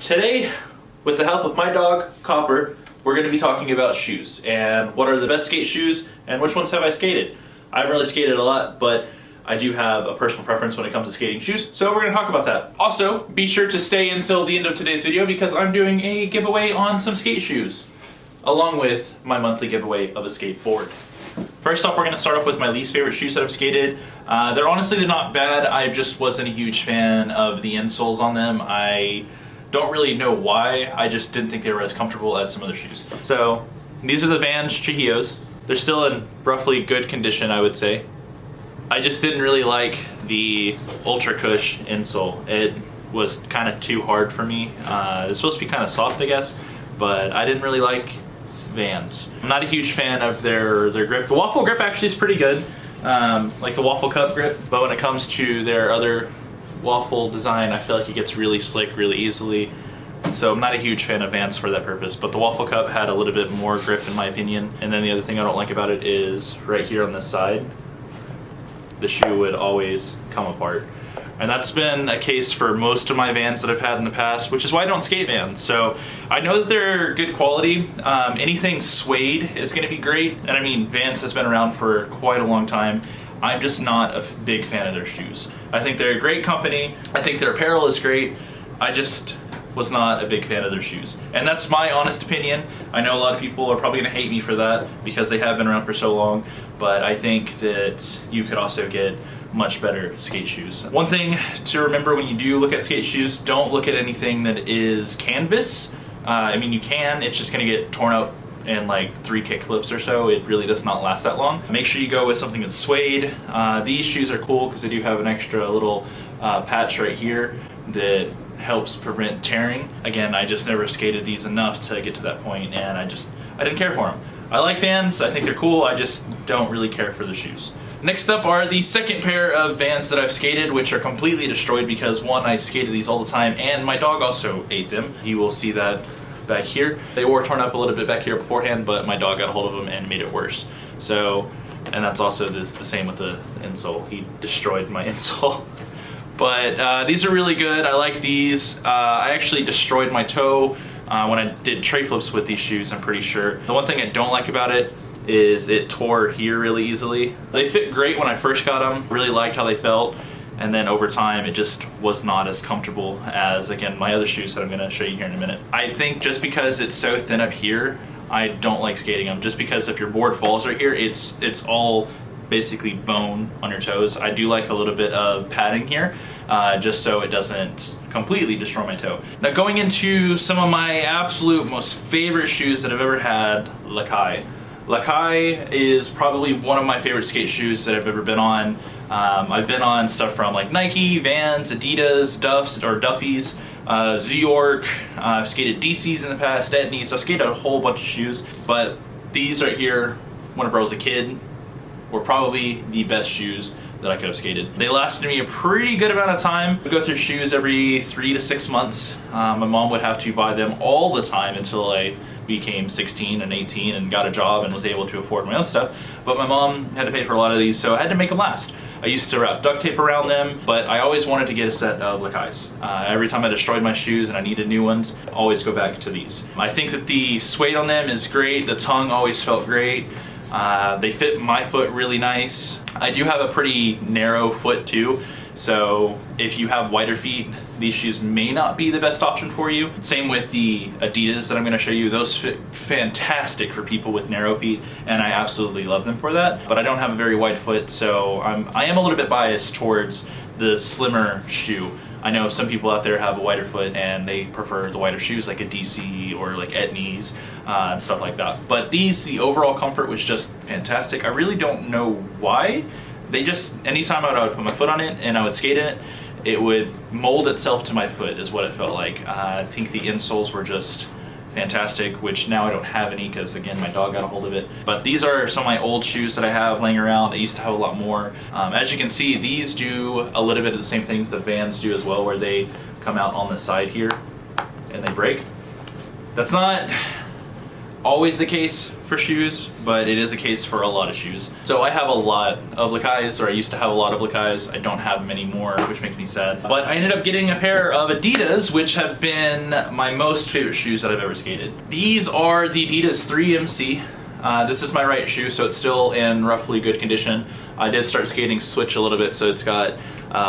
Today, with the help of my dog, Copper, we're going to be talking about shoes and what are the best skate shoes and which ones have I skated. I haven't really skated a lot, but I do have a personal preference when it comes to skating shoes, so we're going to talk about that. Also, be sure to stay until the end of today's video because I'm doing a giveaway on some skate shoes, along with my monthly giveaway of a skateboard. First off, we're going to start off with my least favorite shoes that I've skated. They're not bad, I just wasn't a huge fan of the insoles on them. I don't really know why, I just didn't think they were as comfortable as some other shoes. So, these are the Vans Chihios. They're still in roughly good condition, I would say. I just didn't really like the Ultra Cush insole. It was kind of too hard for me. It's supposed to be kind of soft, I guess, but I didn't really like Vans. I'm not a huge fan of their grip. The waffle grip actually is pretty good, like the waffle cup grip, but when it comes to their other waffle design, I feel like it gets really slick really easily. So I'm not a huge fan of Vans for that purpose, but the waffle cup had a little bit more grip in my opinion. And then the other thing I don't like about it is right here on this side, the shoe would always come apart. And that's been a case for most of my Vans that I've had in the past, which is why I don't skate Vans. So I know that they're good quality. Anything suede is gonna be great. And I mean, Vans has been around for quite a long time. I'm just not a big fan of their shoes. I think they're a great company. I think their apparel is great. I just was not a big fan of their shoes. And that's my honest opinion. I know a lot of people are probably gonna hate me for that because they have been around for so long, but I think that you could also get much better skate shoes. One thing to remember when you do look at skate shoes, don't look at anything that is canvas. I mean, you can, it's just gonna get torn out in like 3 kick flips or so. It really does not last that long. Make sure you go with something that's suede. These shoes are cool because they do have an extra little patch right here that helps prevent tearing. Again, I just never skated these enough to get to that point, and I didn't care for them. I like Vans, I think they're cool, I just don't really care for the shoes. Next up are the second pair of Vans that I've skated, which are completely destroyed because one, I skated these all the time, and my dog also ate them. You will see that back here. They were torn up a little bit back here beforehand, but my dog got a hold of them and made it worse. So, and that's also the same with the insole. He destroyed my insole. But these are really good. I like these. I actually destroyed my toe when I did tray flips with these shoes, I'm pretty sure. The one thing I don't like about it is it tore here really easily. They fit great when I first got them. Really liked how they felt. And then over time, it just was not as comfortable as, again, my other shoes that I'm gonna show you here in a minute. I think just because it's so thin up here, I don't like skating them. Just because if your board falls right here, it's all basically bone on your toes. I do like a little bit of padding here, just so it doesn't completely destroy my toe. Now going into some of my absolute most favorite shoes that I've ever had, Lakai. Lakai is probably one of my favorite skate shoes that I've ever been on. I've been on stuff from like Nike, Vans, Adidas, Duffy's, York. I've skated DC's in the past, Etnies. I've skated a whole bunch of shoes, but these right here, whenever I was a kid, were probably the best shoes that I could have skated. They lasted me a pretty good amount of time. I go through shoes every 3 to 6 months. My mom would have to buy them all the time until I became 16 and 18 and got a job and was able to afford my own stuff. But my mom had to pay for a lot of these, so I had to make them last. I used to wrap duct tape around them, but I always wanted to get a set of Lakais. Every time I destroyed my shoes and I needed new ones, I always go back to these. I think that the suede on them is great. The tongue always felt great. They fit my foot really nice. I do have a pretty narrow foot too, so if you have wider feet, these shoes may not be the best option for you. Same with the Adidas that I'm going to show you. Those fit fantastic for people with narrow feet, and I absolutely love them for that. But I don't have a very wide foot, so I am a little bit biased towards the slimmer shoe. I know some people out there have a wider foot and they prefer the wider shoes like a DC or like Etnies and stuff like that. But these, the overall comfort was just fantastic. I really don't know why. They just, anytime I would put my foot on it and I would skate in it, it would mold itself to my foot is what it felt like. I think the insoles were just fantastic, which now I don't have any because again my dog got a hold of it. But these are some of my old shoes that I have laying around. I used to have a lot more. As you can see, these do a little bit of the same things the Vans do as well, where they come out on the side here and they break. That's not always the case for shoes, but it is a case for a lot of shoes. So I have a lot of Lakais, or I used to have a lot of Lakais. I don't have them anymore, which makes me sad. But I ended up getting a pair of Adidas, which have been my most favorite shoes that I've ever skated. These are the Adidas 3MC. This is my right shoe, so it's still in roughly good condition. I did start skating switch a little bit, so it's got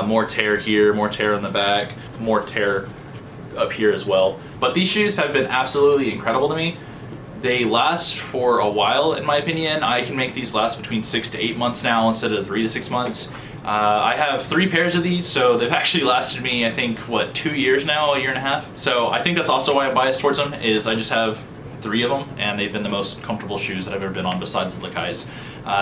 more tear here, more tear on the back, more tear up here as well. But these shoes have been absolutely incredible to me. They last for a while, in my opinion. I can make these last between 6 to 8 months now instead of 3 to 6 months. I have 3 pairs of these, so they've actually lasted me, I think, what, 2 years now, a year and a half? So I think that's also why I'm biased towards them, is I just have 3 of them, and they've been the most comfortable shoes that I've ever been on besides the Lakais.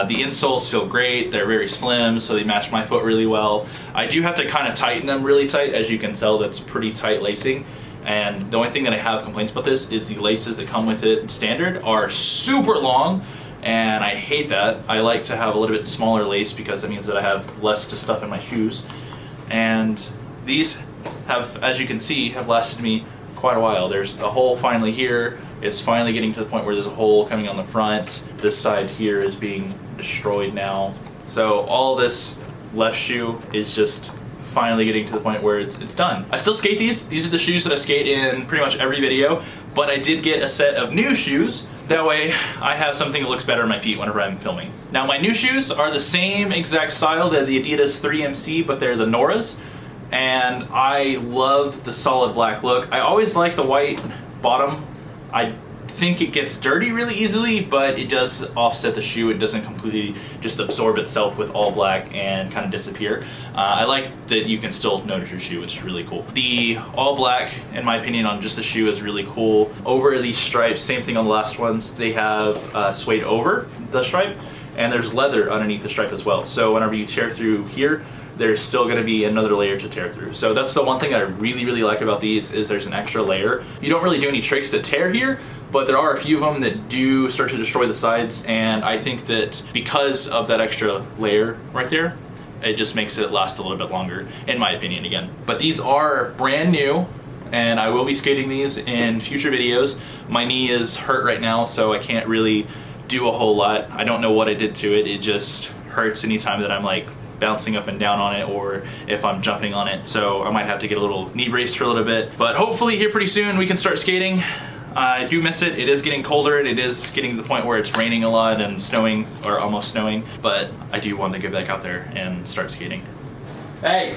The insoles feel great, they're very slim, so they match my foot really well. I do have to kind of tighten them really tight. As you can tell, that's pretty tight lacing. And the only thing that I have complaints about this is the laces that come with it standard are super long, and I hate that. I like to have a little bit smaller lace because that means that I have less to stuff in my shoes. And these have, as you can see, have lasted me quite a while. There's a hole finally here. It's finally getting to the point where there's a hole coming on the front. This side here is being destroyed now. So all this left shoe is just finally getting to the point where it's done. I still skate these. These are the shoes that I skate in pretty much every video, but I did get a set of new shoes. That way I have something that looks better on my feet whenever I'm filming. Now my new shoes are the same exact style that the Adidas 3MC, but they're the Noras, and I love the solid black look. I always like the white bottom. I think it gets dirty really easily, but it does offset the shoe. It doesn't completely just absorb itself with all black and kind of disappear. I like that you can still notice your shoe, which is really cool. The all black, in my opinion, on just the shoe is really cool. Over these stripes, same thing on the last ones, they have suede over the stripe, and there's leather underneath the stripe as well. So whenever you tear through here, there's still going to be another layer to tear through. So that's the one thing I really like about these, is there's an extra layer. You don't really do any tricks that tear here, but there are a few of them that do start to destroy the sides, and I think that because of that extra layer right there, it just makes it last a little bit longer, in my opinion again. But these are brand new, and I will be skating these in future videos. My knee is hurt right now, so I can't really do a whole lot. I don't know what I did to it. It just hurts anytime that I'm like bouncing up and down on it, or if I'm jumping on it. So I might have to get a little knee brace for a little bit. But hopefully here pretty soon we can start skating. I do miss it. It is getting colder, and it is getting to the point where it's raining a lot and snowing, or almost snowing. But I do want to get back out there and start skating. Hey!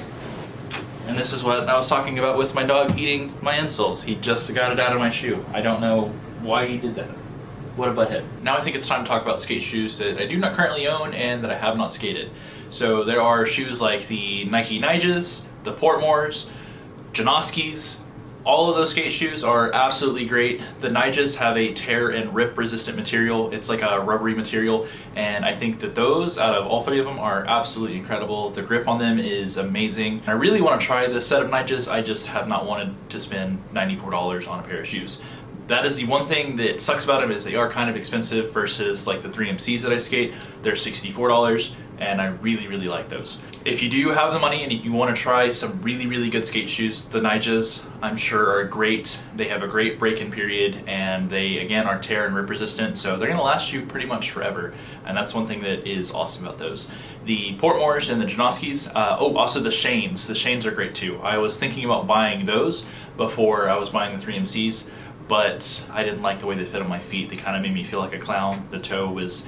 And this is what I was talking about with my dog eating my insoles. He just got it out of my shoe. I don't know why he did that. What a butthead. Now I think it's time to talk about skate shoes that I do not currently own and that I have not skated. So there are shoes like the Nike Niges, the Portmores, Janoskis. All of those skate shoes are absolutely great. The Niges have a tear and rip resistant material. It's like a rubbery material, and I think that those, out of all 3 of them, are absolutely incredible. The grip on them is amazing. I really want to try this set of Niges. I just have not wanted to spend $94 on a pair of shoes. That is the one thing that sucks about them, is they are kind of expensive versus like the 3MCs that I skate. They're $64, and I really like those. If you do have the money and you want to try some really good skate shoes, the Niges, I'm sure, are great. They have a great break-in period, and they again are tear and rip resistant, so they're going to last you pretty much forever, and that's one thing that is awesome about those. The Portmores and the Janoskis, also the Shanes. The Shanes are great too. I was thinking about buying those before I was buying the 3MCs, but I didn't like the way they fit on my feet. They kind of made me feel like a clown. The toe was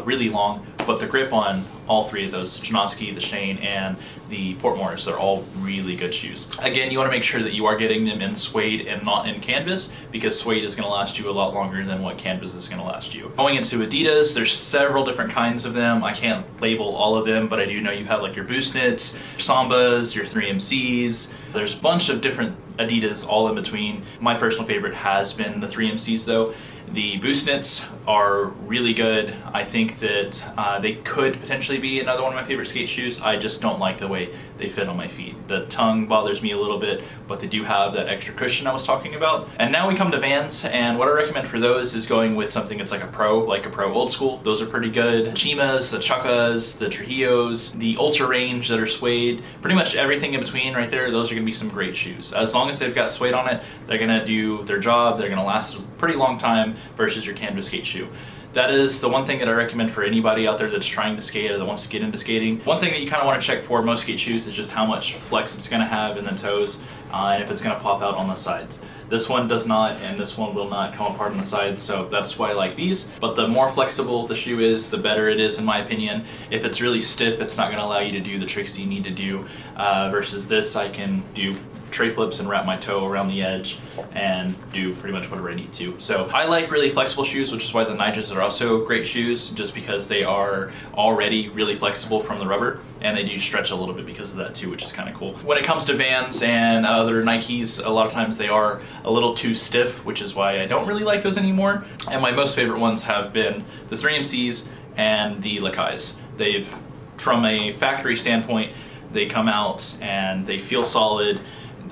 really long, but the grip on all 3 of those, the Janoski, the Shane, and the Portmores, they're all really good shoes. Again, you want to make sure that you are getting them in suede and not in canvas, because suede is going to last you a lot longer than what canvas is going to last you. Going into Adidas, there's several different kinds of them. I can't label all of them, but I do know you have like your Boost Knits, your Sambas, your 3MCs. There's a bunch of different Adidas all in between. My personal favorite has been the 3MCs though. The Boost Knits are really good. I think that they could potentially be another one of my favorite skate shoes. I just don't like the way they fit on my feet. The tongue bothers me a little bit, but they do have that extra cushion I was talking about. And now we come to Vans, and what I recommend for those is going with something that's like a Pro Old School. Those are pretty good. Chimas, the Chukkas, the Trujillos, the Ultra Range that are suede, pretty much everything in between right there, those are gonna be some great shoes. As long as they've got suede on it, they're gonna do their job, they're gonna last a pretty long time, slim versus your canvas skate shoe. That is the one thing that I recommend for anybody out there that's trying to skate or that wants to get into skating. One thing that you kind of want to check for most skate shoes is just how much flex it's going to have in the toes and if it's going to pop out on the sides. This one does not, and this one will not come apart on the sides, so that's why I like these. But the more flexible the shoe is, the better it is in my opinion. If it's really stiff, it's not going to allow you to do the tricks you need to do, versus this, I can do tray flips and wrap my toe around the edge and do pretty much whatever I need to. So I like really flexible shoes, which is why the Nitras are also great shoes, just because they are already really flexible from the rubber, and they do stretch a little bit because of that too, which is kind of cool. When it comes to Vans and other Nikes, a lot of times they are a little too stiff, which is why I don't really like those anymore. And my most favorite ones have been the 3MCs and the Lakais. They've, from a factory standpoint, they come out and they feel solid.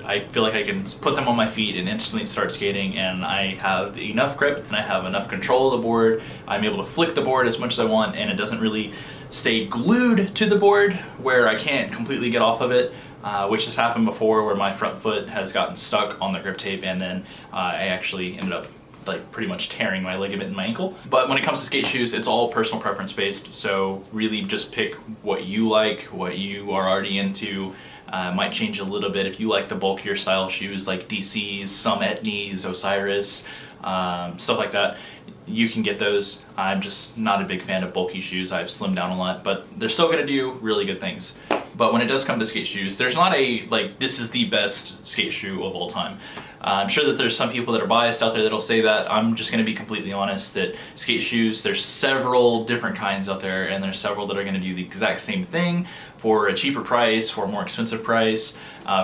I feel like I can put them on my feet and instantly start skating, and I have enough grip and I have enough control of the board. I'm able to flick the board as much as I want, and it doesn't really stay glued to the board where I can't completely get off of it, which has happened before where my front foot has gotten stuck on the grip tape, and then I actually ended up like pretty much tearing my ligament in my ankle. But when it comes to skate shoes, it's all personal preference based, so really just pick what you like, what you are already into. Might change a little bit if you like the bulkier style shoes like DC's, some Etnies, Osiris, stuff like that. You can get those. I'm just not a big fan of bulky shoes. I've slimmed down a lot, but they're still gonna do really good things. But when it does come to skate shoes, there's not a, like, this is the best skate shoe of all time. I'm sure that there's some people that are biased out there that'll say that. I'm just gonna be completely honest that skate shoes, there's several different kinds out there, and there's several that are gonna do the exact same thing for a cheaper price, for a more expensive price,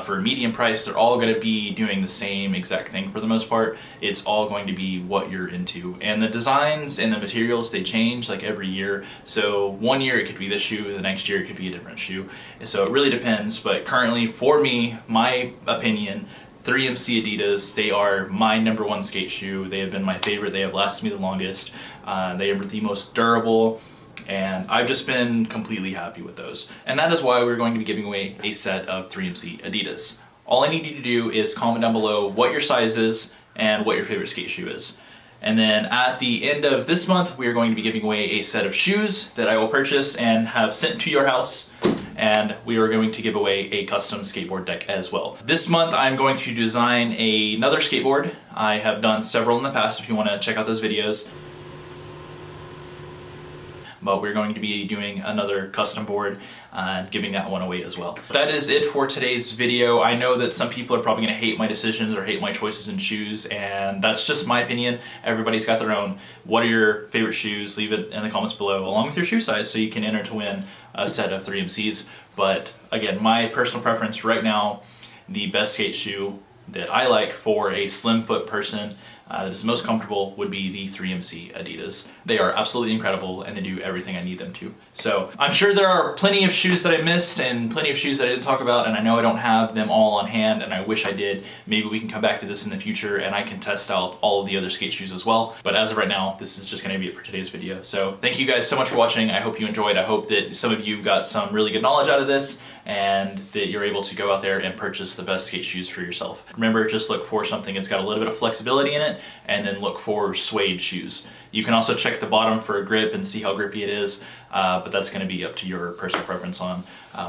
for a medium price. They're all gonna be doing the same exact thing for the most part. It's all going to be what you're into. And the designs and the materials, they change like every year. So one year it could be this shoe, the next year it could be a different shoe. So it really depends, but currently for me, my opinion, 3MC Adidas, they are my #1 skate shoe. They have been my favorite. They have lasted me the longest. They are the most durable, and I've just been completely happy with those. And that is why we're going to be giving away a set of 3MC Adidas. All I need you to do is comment down below what your size is and what your favorite skate shoe is. And then at the end of this month, we are going to be giving away a set of shoes that I will purchase and have sent to your house. And we are going to give away a custom skateboard deck as well. This month, I'm going to design another skateboard. I have done several in the past if you want to check out those videos. But we're going to be doing another custom board and giving that one away as well. That is it for today's video. I know that some people are probably gonna hate my decisions or hate my choices in shoes, and that's just my opinion. Everybody's got their own. What are your favorite shoes? Leave it in the comments below, along with your shoe size, so you can enter to win a set of 3MCs. But again, my personal preference right now, the best skate shoe that I like for a slim foot person that is most comfortable would be the 3MC Adidas. They are absolutely incredible, and they do everything I need them to. So I'm sure there are plenty of shoes that I missed and plenty of shoes that I didn't talk about, and I know I don't have them all on hand, and I wish I did. Maybe we can come back to this in the future and I can test out all of the other skate shoes as well. But as of right now, this is just gonna be it for today's video. So thank you guys so much for watching. I hope you enjoyed. I hope that some of you got some really good knowledge out of this, and that you're able to go out there and purchase the best skate shoes for yourself. Remember, just look for something that's got a little bit of flexibility in it, and then look for suede shoes. You can also check the bottom for a grip and see how grippy it is, but that's gonna be up to your personal preference on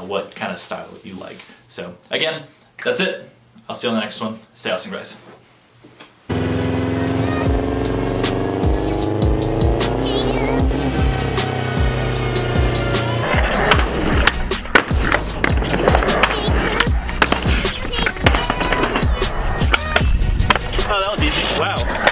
what kind of style you like. So again, that's it. I'll see you on the next one. Stay awesome, guys. Oh, that was easy. Wow.